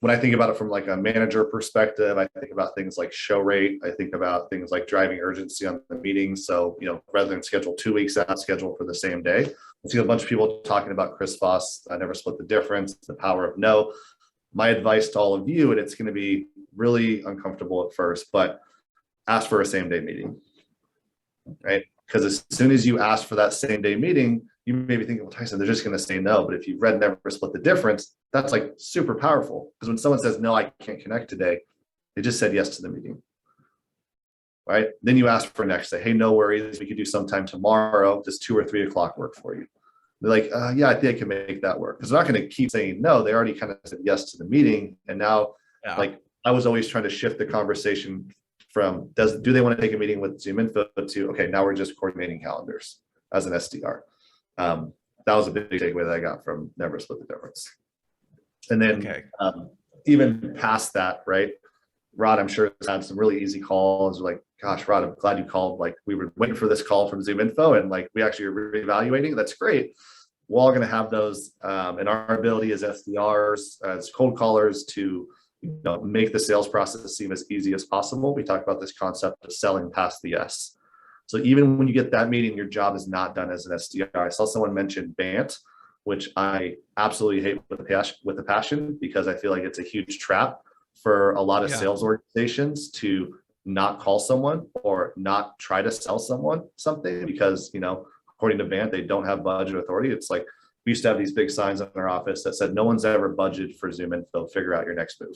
S3: When I think about it from like a manager perspective, I think about things like show rate. I think about things like driving urgency on the meetings. So, rather than schedule 2 weeks out, schedule for the same day. I see a bunch of people talking about Chris Voss. I never split the difference, the power of no. My advice to all of you, and it's going to be really uncomfortable at first, but ask for a same day meeting, right? Because as soon as you ask for that same day meeting, you may be thinking, well, Tyson, they're just going to say no. But if you've read Never Split the Difference, that's like super powerful. Because when someone says, no, I can't connect today, they just said yes to the meeting, right? Then you ask for next day, hey, no worries, we could do sometime tomorrow. Does 2 or 3 o'clock work for you? They're like, yeah, I think I can make that work. Because they're not going to keep saying no. They already kind of said yes to the meeting. And now, like, I was always trying to shift the conversation from do they want to take a meeting with ZoomInfo to, okay, now we're just coordinating calendars as an SDR. That was a big takeaway that I got from Never Split the Difference. And then even past that, right? Rod, I'm sure, has had some really easy calls. Like, gosh, Rod, I'm glad you called. Like, we were waiting for this call from ZoomInfo, and like we actually are reevaluating. That's great. We're all going to have those, and our ability as SDRs, as cold callers, to make the sales process seem as easy as possible. We talk about this concept of selling past the yes. So even when you get that meeting, your job is not done as an SDR. I saw someone mention BANT, which I absolutely hate with a passion, because I feel like it's a huge trap for a lot of sales organizations to not call someone or not try to sell someone something because, according to BANT, they don't have budget authority. It's like, we used to have these big signs in our office that said, no one's ever budgeted for ZoomInfo, figure out your next move.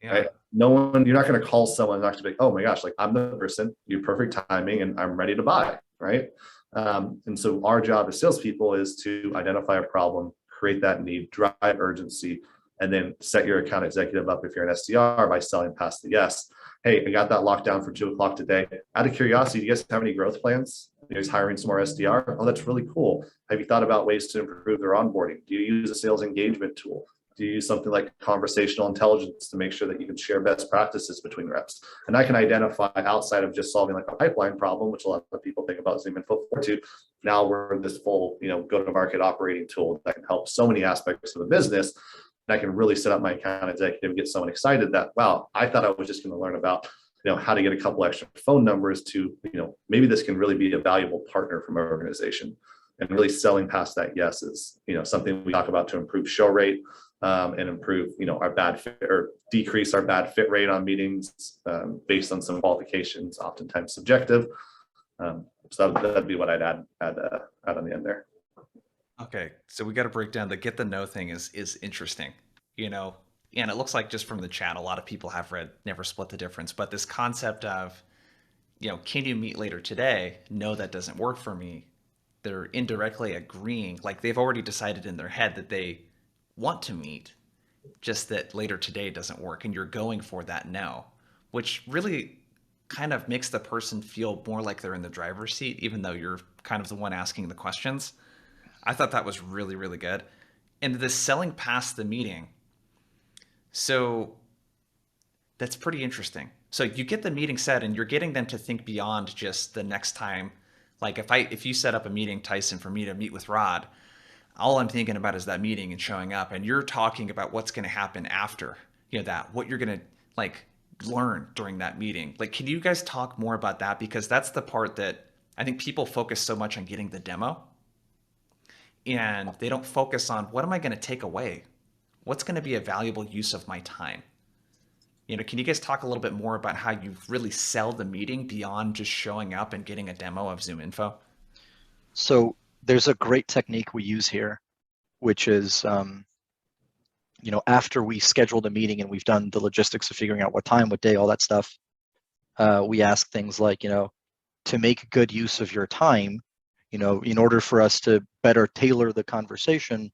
S3: Yeah. Right? No one, you're not going to call someone not to be like, oh my gosh, like I'm the person, you're perfect timing and I'm ready to buy, right? And so our job as salespeople is to identify a problem, create that need, drive urgency, and then set your account executive up if you're an SDR by selling past the yes. Hey, I got that locked down for 2 o'clock today. Out of curiosity, do you guys have any growth plans? Are you guys hiring some more SDR? Oh, that's really cool. Have you thought about ways to improve their onboarding? Do you use a sales engagement tool? Do you use something like conversational intelligence to make sure that you can share best practices between reps? And I can identify, outside of just solving like a pipeline problem, which a lot of people think about ZoomInfo for, to now we're this full, go-to-market operating tool that can help so many aspects of the business. And I can really set up my account executive and get someone excited that, wow, I thought I was just going to learn about, how to get a couple extra phone numbers to, maybe this can really be a valuable partner from our organization. And really selling past that yes is, something we talk about to improve show rate, and improve, our bad fit, or decrease our bad fit rate on meetings based on some qualifications, oftentimes subjective. So that'd be what I'd add on the end there.
S1: Okay, so we got to break down the get the know thing is interesting, you know, and it looks like just from the chat, a lot of people have read Never Split the Difference, but this concept of, can you meet later today? No, that doesn't work for me. They're indirectly agreeing, like they've already decided in their head that they want to meet, just that later today doesn't work, and you're going for that no, which really kind of makes the person feel more like they're in the driver's seat, even though you're kind of the one asking the questions. I thought that was really, really good. And the selling past the meeting. So that's pretty interesting. So you get the meeting set and you're getting them to think beyond just the next time. Like if you set up a meeting, Tyson, for me to meet with Rod, all I'm thinking about is that meeting and showing up, and you're talking about what's going to happen after, that what you're going to like learn during that meeting. Like, can you guys talk more about that? Because that's the part that I think people focus so much on getting the demo, and they don't focus on what am I going to take away? What's going to be a valuable use of my time? Can you guys talk a little bit more about how you really sell the meeting beyond just showing up and getting a demo of ZoomInfo?
S2: So there's a great technique we use here, which is, after we schedule the meeting and we've done the logistics of figuring out what time, what day, all that stuff, we ask things like, to make good use of your time, in order for us to better tailor the conversation,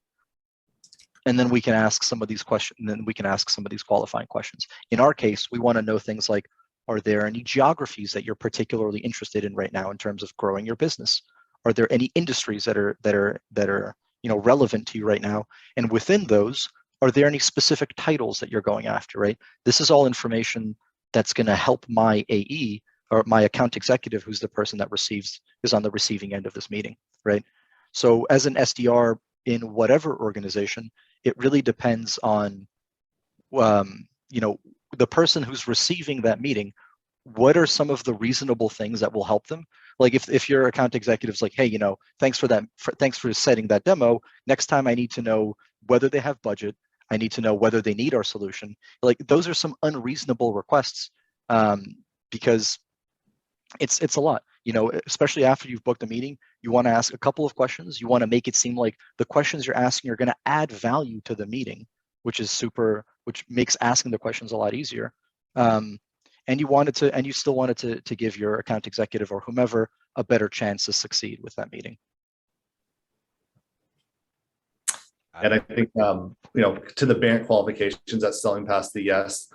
S2: and then we can ask some of these questions, and then we can ask some of these qualifying questions. In our case, we want to know things like, are there any geographies that you're particularly interested in right now in terms of growing your business? Are there any industries that are relevant to you right now? And within those, are there any specific titles that you're going after, right? This is all information that's going to help my AE or my account executive, who's the person that is on the receiving end of this meeting, right? So as an SDR in whatever organization, it really depends on, the person who's receiving that meeting. What are some of the reasonable things that will help them? Like if your account executive's like, hey, thanks for setting that demo. Next time I need to know whether they have budget. I need to know whether they need our solution. Like those are some unreasonable requests, because it's a lot. Especially after you've booked a meeting, you want to ask a couple of questions. You want to make it seem like the questions you're asking are going to add value to the meeting, which makes asking the questions a lot easier. And you still wanted to give your account executive or whomever a better chance to succeed with that meeting.
S3: And I think, to the BANT qualifications, that's selling past the yes.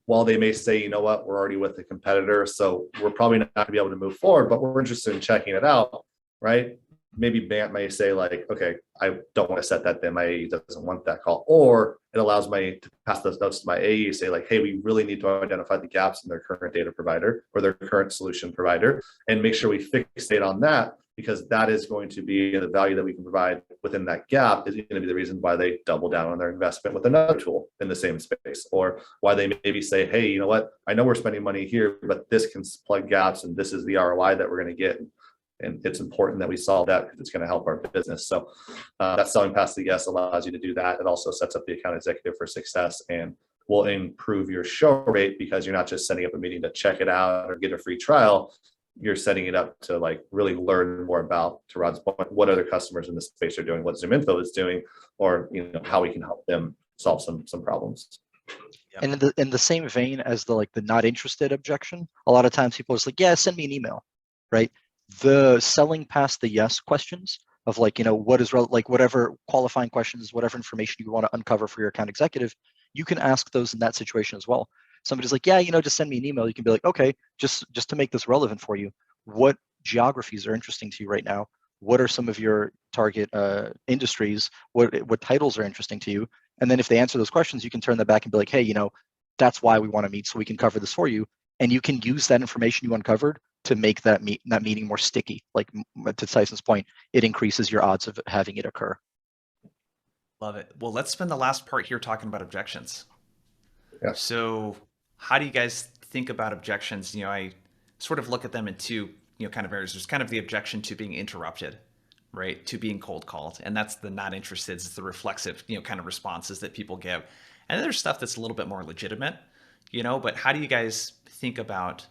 S3: While they may say, you know what, we're already with the competitor, so we're probably not going to be able to move forward, but we're interested in checking it out, right? Maybe BANT may say like, okay, I don't want to set that then, my AE doesn't want that call. Or it allows me to pass those notes to my AE, say like, hey, we really need to identify the gaps in their current data provider or their current solution provider and make sure we fixate on that, because that is going to be the value that we can provide within that gap is going to be the reason why they double down on their investment with another tool in the same space, or why they maybe say, hey, you know what, I know we're spending money here, but this can plug gaps and this is the ROI that we're going to get. And it's important that we solve that because it's going to help our business. So that selling past the yes allows you to do that. It also sets up the account executive for success and will improve your show rate, because you're not just setting up a meeting to check it out or get a free trial. You're setting it up to like really learn more about, to Rod's point, what other customers in the space are doing, what ZoomInfo is doing, or how we can help them solve some problems.
S2: Yep. And in the same vein as the not interested objection, a lot of times people are just like, yeah, send me an email, right? The selling past the yes questions of what is whatever qualifying questions, whatever information you want to uncover for your account executive, you can ask those in that situation as well. Somebody's like, yeah, just send me an email. You can be like, okay, just to make this relevant for you, what geographies are interesting to you right now? What are some of your target industries? What titles are interesting to you? And then if they answer those questions, you can turn that back and be like, hey, that's why we want to meet, so we can cover this for you. And you can use that information you uncovered to make that meeting more sticky. Like to Tyson's point, it increases your odds of having it occur.
S1: Love it. Well, let's spend the last part here talking about objections.
S3: Yeah.
S1: So how do you guys think about objections? I sort of look at them in two, kind of areas. There's kind of the objection to being interrupted, right? To being cold called. And that's the not interested. It's the reflexive, kind of responses that people give. And then there's stuff that's a little bit more legitimate, but how do you guys think about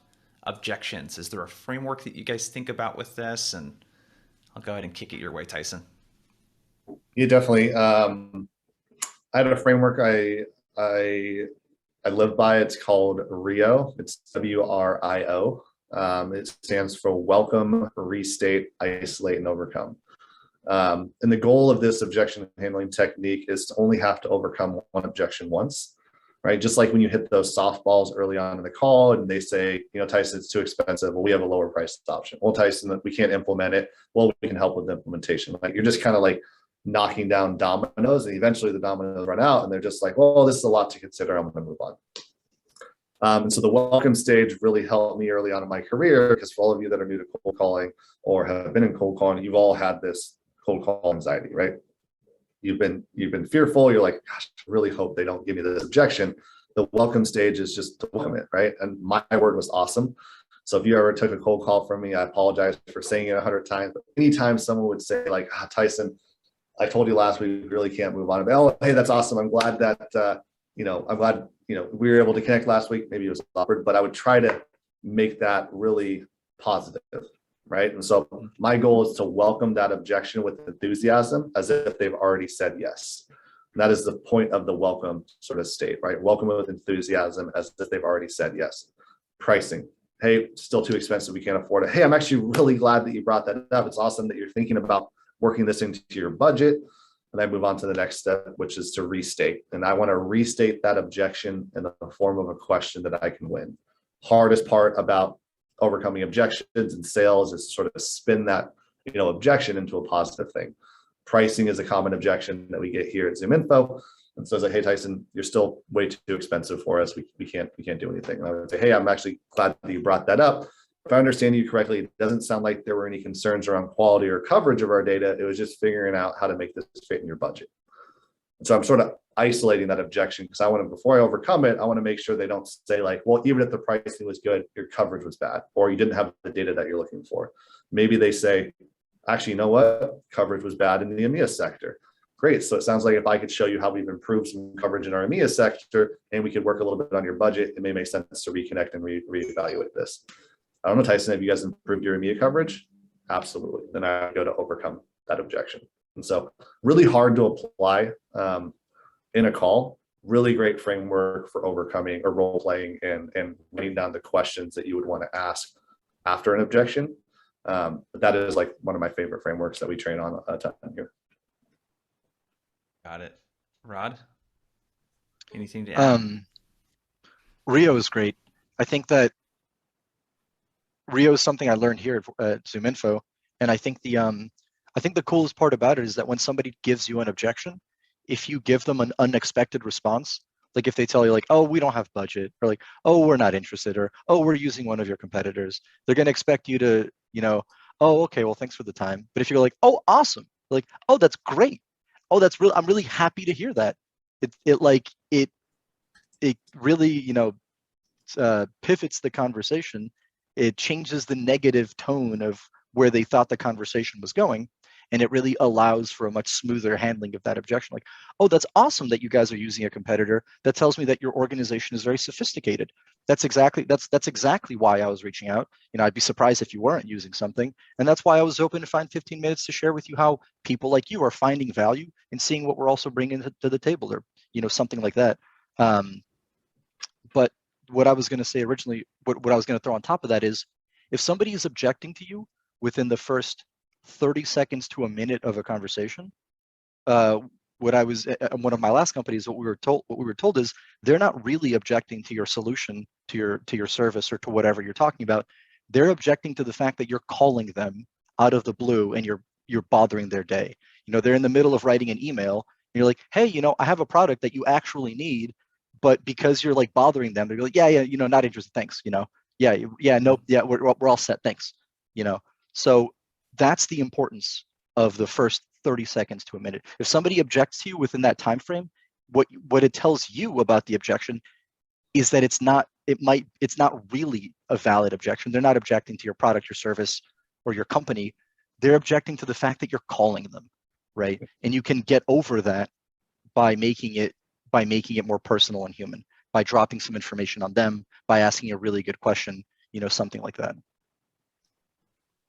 S1: objections? Is there a framework that you guys think about with this? And I'll go ahead and kick it your way, Tyson.
S3: Yeah, definitely. I had a framework I live by. It's called RIO. It's WRIO. It stands for Welcome, Restate, Isolate, and Overcome. And the goal of this objection handling technique is to only have to overcome one objection once, right? Just like when you hit those softballs early on in the call and they say, Tyson, it's too expensive. Well, we have a lower priced option. Well, Tyson, we can't implement it. Well, we can help with the implementation. Like you're just kind of like knocking down dominoes, and eventually the dominoes run out and they're just like, well, this is a lot to consider. I'm going to move on. And so the welcome stage really helped me early on in my career, because for all of you that are new to cold calling or have been in cold calling, you've all had this cold call anxiety, right? You've been fearful. You're like, gosh, I really hope they don't give me this objection. The welcome stage is just to welcome it, right? And my word was awesome. So if you ever took a cold call from me, I apologize for saying it 100 times. But anytime someone would say like, Tyson, I told you last week, we really can't move on. But, oh, hey, that's awesome. I'm glad that, I'm glad, we were able to connect last week. Maybe it was awkward, but I would try to make that really positive, right? And so my goal is to welcome that objection with enthusiasm as if they've already said yes. And that is the point of the welcome sort of state, right? Welcome with enthusiasm as if they've already said yes. Pricing. Hey, still too expensive. We can't afford it. Hey, I'm actually really glad that you brought that up. It's awesome that you're thinking about working this into your budget. And I move on to the next step, which is to restate. And I want to restate that objection in the form of a question that I can win. Hardest part about overcoming objections in sales is sort of spin that objection into a positive thing. Pricing is a common objection that we get here at ZoomInfo. And so it's like, hey, Tyson, you're still way too expensive for us. We can't do anything. And I would say, hey, I'm actually glad that you brought that up. If I understand you correctly, it doesn't sound like there were any concerns around quality or coverage of our data. It was just figuring out how to make this fit in your budget. And so I'm sort of isolating that objection, because I want to, before I overcome it, I want to make sure they don't say like, well, even if the pricing was good, your coverage was bad, or you didn't have the data that you're looking for. Maybe they say, actually, you know what? Coverage was bad in the EMEA sector. Great. So it sounds like if I could show you how we've improved some coverage in our EMEA sector and we could work a little bit on your budget, it may make sense to reconnect and reevaluate this. I don't know, Tyson, have you guys improved your EMEA coverage? Absolutely. Then I go to overcome that objection. And so really hard to apply in a call. Really great framework for overcoming or role playing and writing down the questions that you would want to ask after an objection. But that is like one of my favorite frameworks that we train on a ton here.
S1: Got it. Rod, anything to add?
S2: Rio is great. I think that Rio is something I learned here at ZoomInfo, and I think the coolest part about it is that when somebody gives you an objection, if you give them an unexpected response, like if they tell you like, oh, we don't have budget, or like, oh, we're not interested, or oh, we're using one of your competitors, they're going to expect you to, oh, okay, well, thanks for the time. But if you're like, oh, awesome, like, oh, that's great. Oh, that's real. I'm really happy to hear that. It really, pivots the conversation. It changes the negative tone of where they thought the conversation was going. And it really allows for a much smoother handling of that objection. Like, oh, that's awesome that you guys are using a competitor. That tells me that your organization is very sophisticated. That's exactly why I was reaching out. I'd be surprised if you weren't using something. And that's why I was open to find 15 minutes to share with you how people like you are finding value and seeing what we're also bringing to the table, or, something like that. But what I was going to say originally, what I was going to throw on top of that is, if somebody is objecting to you within the first 30 seconds to a minute of a conversation, one of my last companies, what we were told is they're not really objecting to your solution, to your service, or to whatever you're talking about. They're objecting to the fact that you're calling them out of the blue and you're bothering their day. They're in the middle of writing an email and you're like, hey, I have a product that you actually need, but because you're like bothering them, they're like, yeah, not interested, thanks. Nope, yeah, we're all set, thanks. So that's the importance of the first 30 seconds to a minute. If somebody objects to you within that time frame, what it tells you about the objection is that it's not really a valid objection. They're not objecting to your product, your service, or your company. They're objecting to the fact that you're calling them, right? And you can get over that by making it more personal and human, by dropping some information on them, by asking a really good question, something like that.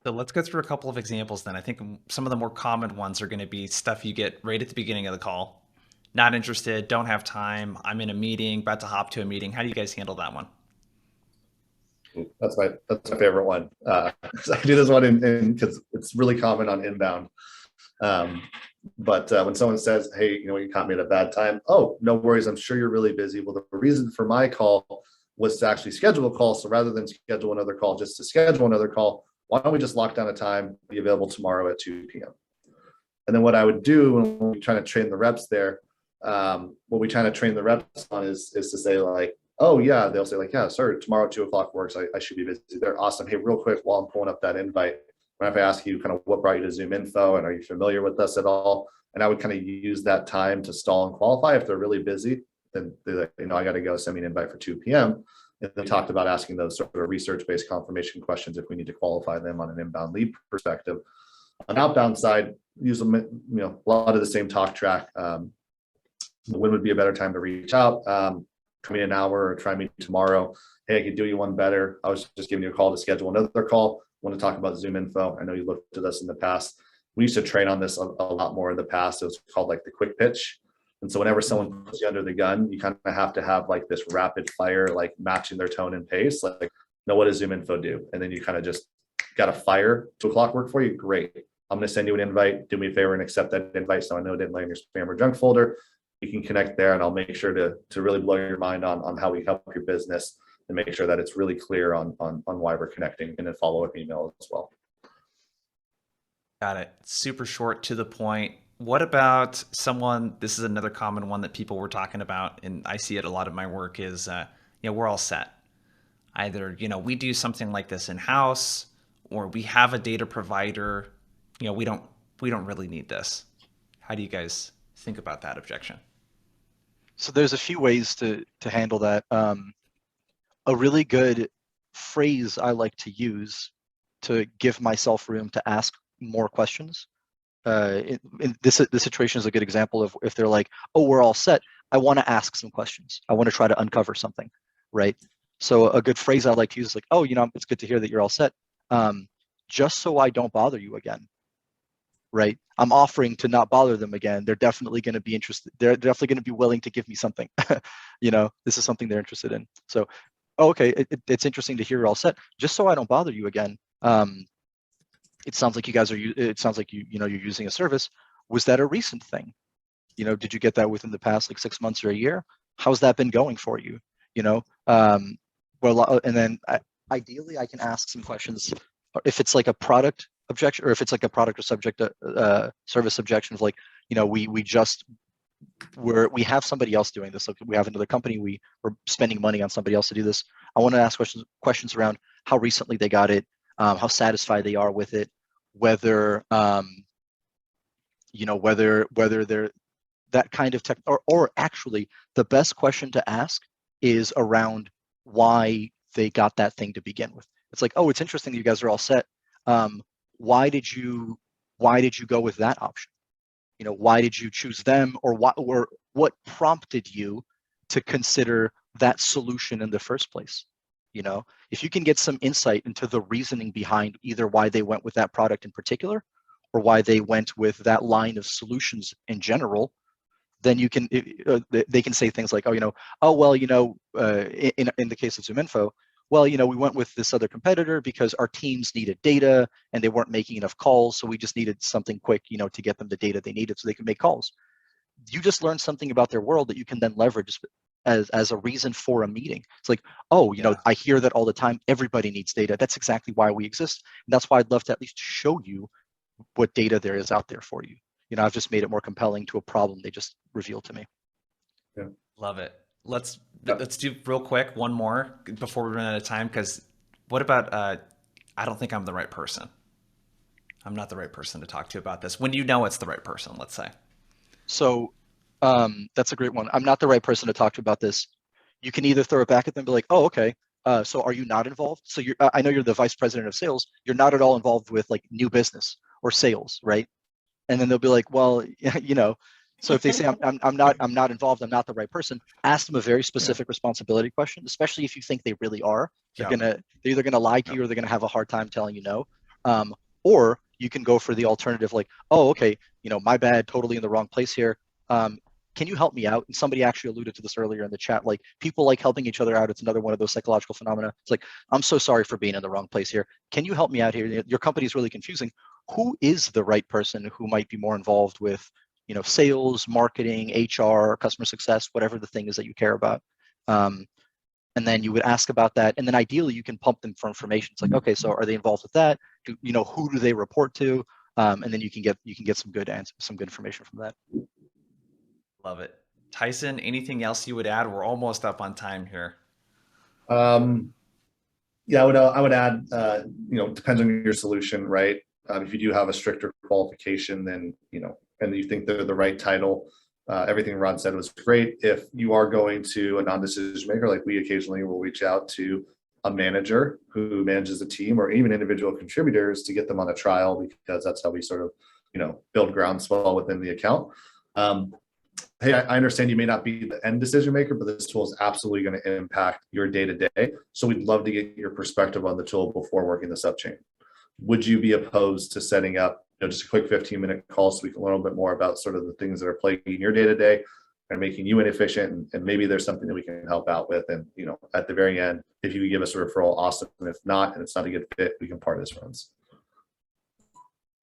S1: So let's go through a couple of examples then. I think some of the more common ones are going to be stuff you get right at the beginning of the call. Not interested, don't have time, I'm in a meeting, about to hop to a meeting. How do you guys handle that one?
S3: That's my favorite one. I do this one in because it's really common on inbound. But when someone says, hey, you caught me at a bad time. Oh, no worries. I'm sure you're really busy. Well, the reason for my call was to actually schedule a call. So rather than schedule another call, just to schedule another call, why don't we just lock down a time, be available tomorrow at 2 p.m. And then what I would do when we're trying to train the reps there, what we trying to train the reps on is to say like, oh yeah, they'll say like, yeah, sir, tomorrow at 2 o'clock works. I should be busy. They're awesome. Hey, real quick, while I'm pulling up that invite, if I ask you kind of what brought you to ZoomInfo and are you familiar with us at all? And I would kind of use that time to stall and qualify. If they're really busy, then they're like, I got to go, send me an invite for 2 p.m. And then talked about asking those sort of research-based confirmation questions if we need to qualify them on an inbound lead perspective. On outbound side, use them, a lot of the same talk track. When would be a better time to reach out? Try me an hour or try me tomorrow. Hey, I could do you one better. I was just giving you a call to schedule another call. Want to talk about ZoomInfo. I know you looked at us in the past. We used to train on this a lot more in the past. It was called like the quick pitch. And so whenever someone puts you under the gun, you kind of have to have like this rapid fire, like matching their tone and pace. Like, no, what does ZoomInfo do? And then you kind of just got to fire. 2 o'clock work for you? Great. I'm going to send you an invite. Do me a favor and accept that invite so I know it didn't land in your spam or junk folder. You can connect there, and I'll make sure to really blow your mind on how we help your business and make sure that it's really clear on why we're connecting, and then follow up email as well.
S1: Got it. Super short, to the point. What about someone, this is another common one that people were talking about, and I see it a lot in my work, is we're all set. Either, we do something like this in-house, or we have a data provider, we don't really need this. How do you guys think about that objection?
S2: So there's a few ways to handle that. A really good phrase I like to use to give myself room to ask more questions. In this situation is a good example of if they're like, oh, we're all set. I want to ask some questions. I want to try to uncover something, right? So a good phrase I like to use is like, oh, it's good to hear that you're all set. Just so I don't bother you again, right? I'm offering to not bother them again. They're definitely going to be interested. They're definitely going to be willing to give me something. This is something they're interested in. So, okay, it's interesting to hear you're all set. Just so I don't bother you again. It sounds like you guys are. It sounds like you're using a service. Was that a recent thing? Did you get that within the past like 6 months or a year? How's that been going for you? And then ideally I can ask some questions. If it's like a product objection, or if it's like a product or subject service objection of like, we have somebody else doing this. Like we have another company, we're spending money on somebody else to do this. I want to ask questions around how recently they got it, how satisfied they are with it, whether whether they're that kind of tech, or actually the best question to ask is around why they got that thing to begin with. It's like, oh, it's interesting that you guys are all set. Why did you go with that option? Why did you choose them, or what prompted you to consider that solution in the first place? If you can get some insight into the reasoning behind either why they went with that product in particular, or why they went with that line of solutions in general, then they can say things like, in the case of ZoomInfo, well, we went with this other competitor because our teams needed data and they weren't making enough calls. So we just needed something quick, to get them the data they needed so they could make calls. You just learned something about their world that you can then leverage as a reason for a meeting. It's like, I hear that all the time. Everybody needs data. That's exactly why we exist. And that's why I'd love to at least show you what data there is out there for you. I've just made it more compelling to a problem they just revealed to me.
S3: Yeah.
S1: Love it. Let's do real quick one more before we run out of time, because what about I don't think I'm the right person. I'm not the right person to talk to about this. When it's the right person, let's say.
S2: So that's a great one. I'm not the right person to talk to about this. You can either throw it back at them and be like, oh, okay. So are you not involved? So I know you're the vice president of sales. You're not at all involved with like new business or sales, right? And then they'll be like, well, so if they say I'm not involved, I'm not the right person, ask them a very specific responsibility question, especially if you think they really are. They're either gonna lie to you or they're gonna have a hard time telling you no. Or you can go for the alternative, like, oh, okay, my bad, totally in the wrong place here. Can you help me out? And somebody actually alluded to this earlier in the chat, like people like helping each other out. It's another one of those psychological phenomena. It's like, I'm so sorry for being in the wrong place here. Can you help me out here? Your company is really confusing. Who is the right person who might be more involved with, sales, marketing, HR, customer success, whatever the thing is that you care about? And then you would ask about that. And then ideally you can pump them for information. It's like, okay, so are they involved with that? Who do they report to? And then you can get some good answers, some good information from that.
S1: Love it. Tyson, anything else you would add? We're almost up on time here.
S3: Yeah, I would add, depends on your solution, right? If you do have a stricter qualification, then, and you think they're the right title, everything Rod said was great. If you are going to a non-decision maker, like we occasionally will reach out to a manager who manages a team or even individual contributors to get them on a trial, because that's how we sort of, build groundswell within the account. Hey, I understand you may not be the end decision maker, but this tool is absolutely going to impact your day-to-day. So we'd love to get your perspective on the tool before working this up chain. Would you be opposed to setting up just a quick 15-minute call so we can learn a little bit more about sort of the things that are plaguing your day-to-day and making you inefficient, and maybe there's something that we can help out with? And at the very end, if you could give us a referral, awesome. And if not, and it's not a good fit, we can part as friends.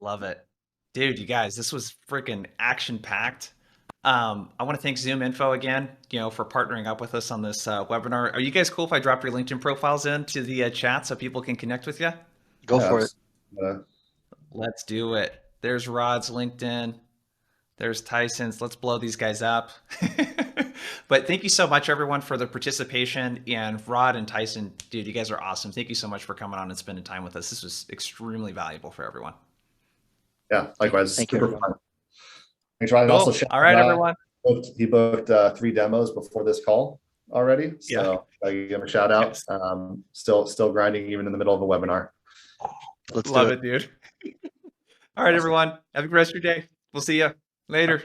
S1: Love it. Dude, you guys, this was freaking action-packed. I want to thank ZoomInfo again, for partnering up with us on this webinar. Are you guys cool if I drop your LinkedIn profiles into the chat so people can connect with you?
S2: Go for it.
S1: Let's do it. There's Rod's LinkedIn. There's Tyson's. Let's blow these guys up. But thank you so much, everyone, for the participation. And Rod and Tyson, dude, you guys are awesome. Thank you so much for coming on and spending time with us. This was extremely valuable for everyone.
S3: Yeah, likewise.
S2: Thank you, everyone.
S3: Thanks, Ryan.
S1: Cool.
S3: Also,
S1: all right, everyone.
S3: He booked 3 demos before this call already. So I give him a shout out. Yes. Still grinding even in the middle of a webinar.
S1: Love it, dude. All right, everyone. Have a good rest of your day. We'll see you later.